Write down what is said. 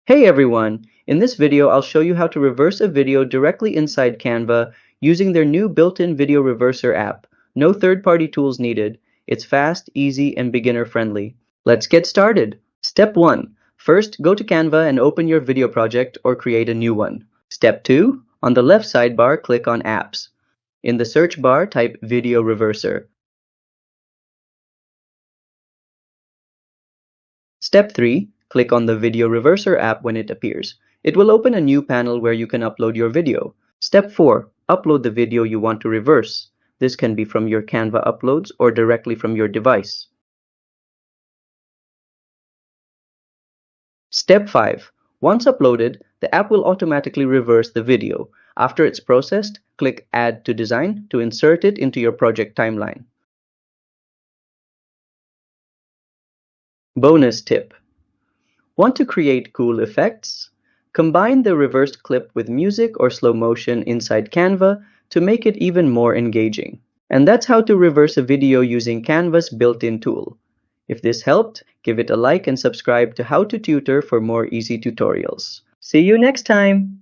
Hey everyone! In this video, I'll show you how to reverse a video directly inside Canva using their new built-in video reverser app. No third-party tools needed. It's fast, easy, and beginner-friendly. Let's get started. Step 1. First, go to Canva and open your video project or create a new one. Step 2. On the left sidebar, click on Apps. In the search bar, type Video Reverser. Step 3. Click on the Video Reverser app when it appears. It will open a new panel where you can upload your video. Step 4. Upload the video you want to reverse. This can be from your Canva uploads or directly from your device. Step 5. Once uploaded, the app will automatically reverse the video. After it's processed, click Add to Design to insert it into your project timeline. Bonus tip. Want to create cool effects? Combine the reversed clip with music or slow motion inside Canva to make it even more engaging. And that's how to reverse a video using Canva's built-in tool. If this helped, give it a like and subscribe to How to Tutor for more easy tutorials. See you next time!